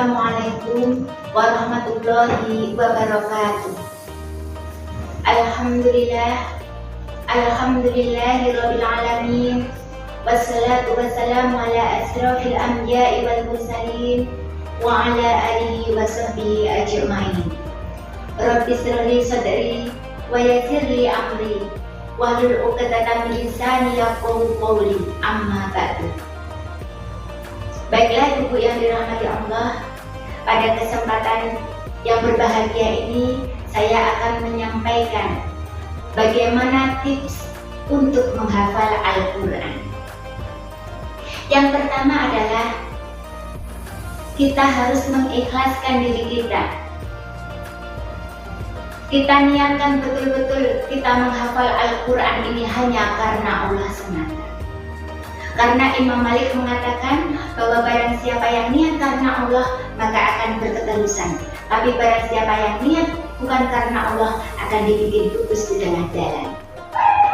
Assalamualaikum warahmatullahi wabarakatuh. Alhamdulillahirabbil alamin. Wassalatu wassalamu ala asrofil anbiya'i wal mursalin wa ala alihi wa sahbihi ajma'in. Rabbi shrah li sadri wa yassir li amri wahlul 'uqdatam min lisani yafqahu qawli. Amma ba'du. Baiklah Ibu yang dirahmati Allah, pada kesempatan yang berbahagia ini saya akan menyampaikan bagaimana tips untuk menghafal Al-Quran. Yang pertama adalah kita harus mengikhlaskan diri kita. Kita niatkan betul-betul kita menghafal Al-Quran ini hanya karena Allah semata. Karena Imam Malik mengatakan bahwa barang siapa yang niat karena Allah maka akan berketerusan. Tapi barang siapa yang niat bukan karena Allah akan dibikin putus di tengah jalan.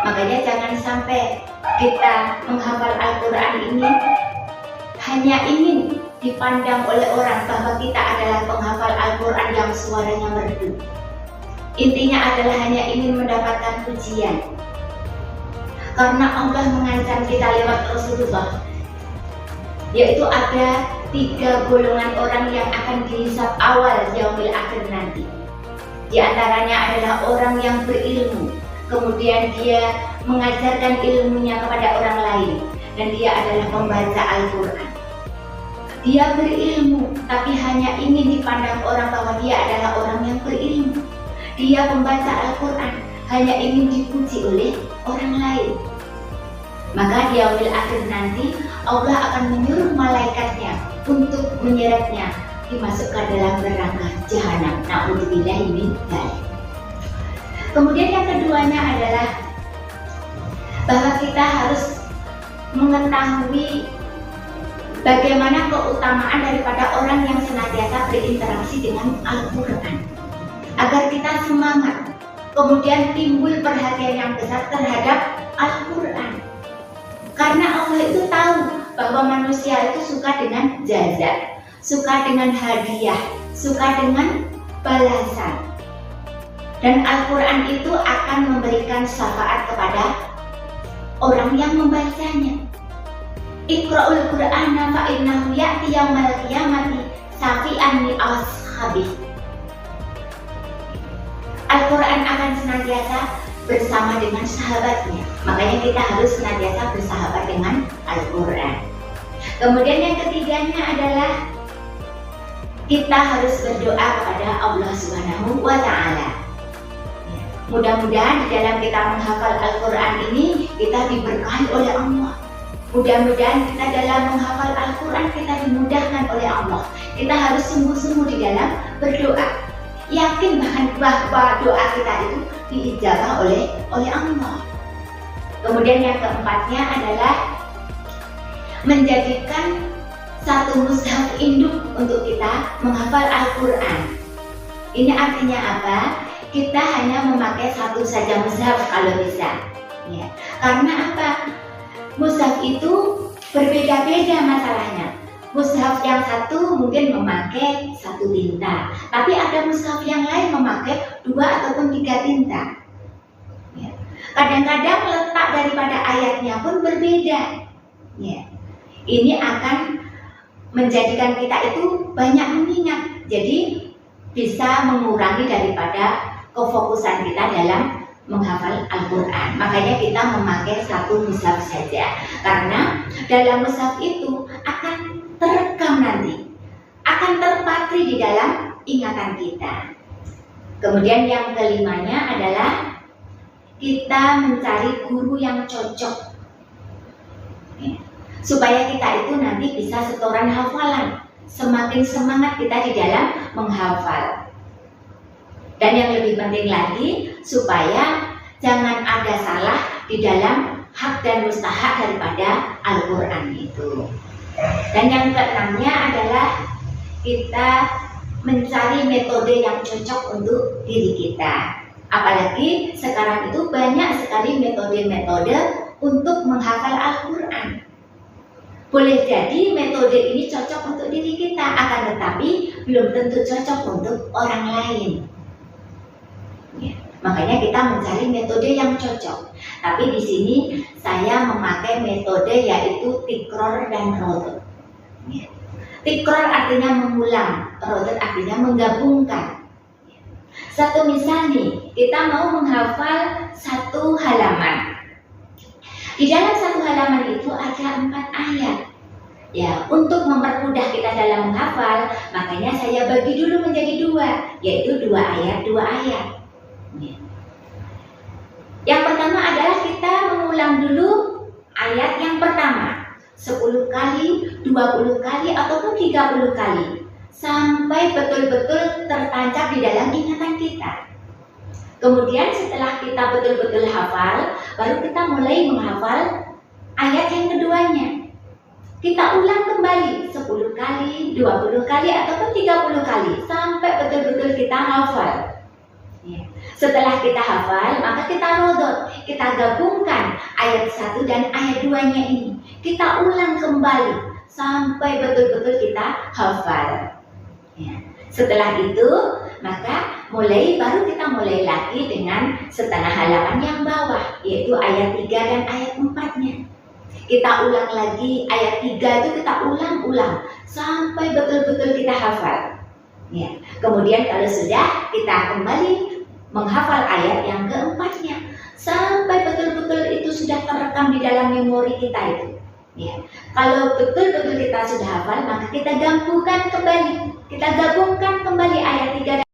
Makanya jangan sampai kita menghafal Al-Quran ini hanya ingin dipandang oleh orang bahwa kita adalah penghafal Al-Quran yang suaranya merdu. Intinya adalah hanya ingin mendapatkan pujian. Karena Allah mengancam kita lewat Rasulullah, yaitu ada 3 golongan orang yang akan dihisab awal yaumil akhir nanti. Di antaranya adalah orang yang berilmu, kemudian dia mengajarkan ilmunya kepada orang lain, dan dia adalah pembaca Al-Quran. Dia berilmu, tapi hanya ingin dipandang orang bahwa dia adalah orang yang berilmu. Dia pembaca Al-Quran, hanya ingin dipuji oleh orang lain. Maka di yaumil akhir nanti Allah akan menyuruh malaikatnya untuk menyeretnya dimasukkan dalam neraka jahanam. Na'udzubillahi min dzalik. Kemudian yang keduanya adalah bahwa kita harus mengetahui bagaimana keutamaan daripada orang yang senantiasa berinteraksi dengan Al-Quran, agar kita semangat, kemudian timbul perhatian yang besar terhadap Al-Quran. Karena Allah itu tahu bahwa manusia itu suka dengan jazak, suka dengan hadiah, suka dengan balasan. Dan Al-Quran itu akan memberikan syafaat kepada orang yang membacanya. Iqra'ul Qur'ana fa innahu ya'ti yaumal qiyamati syafi'an li ashabihi. Al-Quran akan senantiasa bersama dengan sahabatnya. Makanya kita harus senantiasa bersahabat dengan Al-Quran. Kemudian yang ketiganya adalah kita harus berdoa kepada Allah Subhanahu wa Ta'ala. Mudah-mudahan di dalam kita menghafal Al-Quran ini kita diberkahi oleh Allah. Mudah-mudahan kita dalam menghafal Al-Quran kita dimudahkan oleh Allah. Kita harus sungguh-sungguh di dalam berdoa. Yakin bahwa doa kita itu diijabah oleh Allah. Kemudian yang keempatnya adalah menjadikan satu mushaf induk untuk kita menghafal Al-Quran. Ini artinya apa? Kita hanya memakai satu saja mushaf kalau bisa. Ya. Karena apa? Mushaf itu berbeda-beda masalahnya. Mushaf yang satu mungkin memakai 1 tinta, tapi ada mushaf yang lain memakai 2 ataupun 3 tinta. Ya. Kadang-kadang letak daripada ayatnya pun berbeda. Ya. Ini akan menjadikan kita itu banyak mengingat, jadi bisa mengurangi daripada kefokusan kita dalam menghafal Al-Quran. Makanya kita memakai 1 mushaf saja, karena dalam mushaf itu akan terekam nanti, akan terpatri di dalam ingatan kita. Kemudian yang kelimanya adalah kita mencari guru yang cocok, ya, supaya kita itu nanti bisa setoran hafalan. Semakin semangat kita di dalam menghafal. Dan yang lebih penting lagi, supaya jangan ada salah di dalam hak dan mustahak daripada Al-Quran itu. Dan yang keenamnya adalah kita mencari metode yang cocok untuk diri kita. Apalagi sekarang itu banyak sekali metode-metode untuk menghafal Al-Quran. Boleh jadi metode ini cocok untuk diri kita, akan tetapi belum tentu cocok untuk orang lain. Ya, makanya kita mencari metode yang cocok. Tapi di sini saya memakai metode yaitu tikror dan rodot. Ya. Tikror artinya mengulang, rodot artinya menggabungkan. Satu misal nih, kita mau menghafal satu halaman. Di dalam satu halaman itu ada 4 ayat. Ya, untuk mempermudah kita dalam menghafal, makanya saya bagi dulu menjadi 2, yaitu 2 ayat, 2 ayat. Ya. Yang pertama adalah kita mengulang dulu ayat yang pertama 10 kali, 20 kali, ataupun 30 kali, sampai betul-betul tertancap di dalam ingatan kita. Kemudian setelah kita betul-betul hafal, baru kita mulai menghafal ayat yang keduanya. Kita ulang kembali 10 kali, 20 kali, ataupun 30 kali, sampai betul-betul kita hafal. Ya. Setelah kita hafal, maka kita rodot, kita gabungkan ayat 1 dan ayat 2-nya ini. Kita ulang kembali sampai betul-betul kita hafal. Ya. Setelah itu, maka baru kita mulai lagi dengan setengah halaman yang bawah, yaitu ayat 3 dan ayat 4-nya. Kita ulang lagi ayat 3 itu, kita ulang-ulang sampai betul-betul kita hafal. Ya. Kemudian kalau sudah, kita kembali menghafal ayat yang keempatnya sampai betul-betul itu sudah terekam di dalam memori kita itu. Ya. Kalau betul-betul kita sudah hafal, maka kita gabungkan kembali ayat 3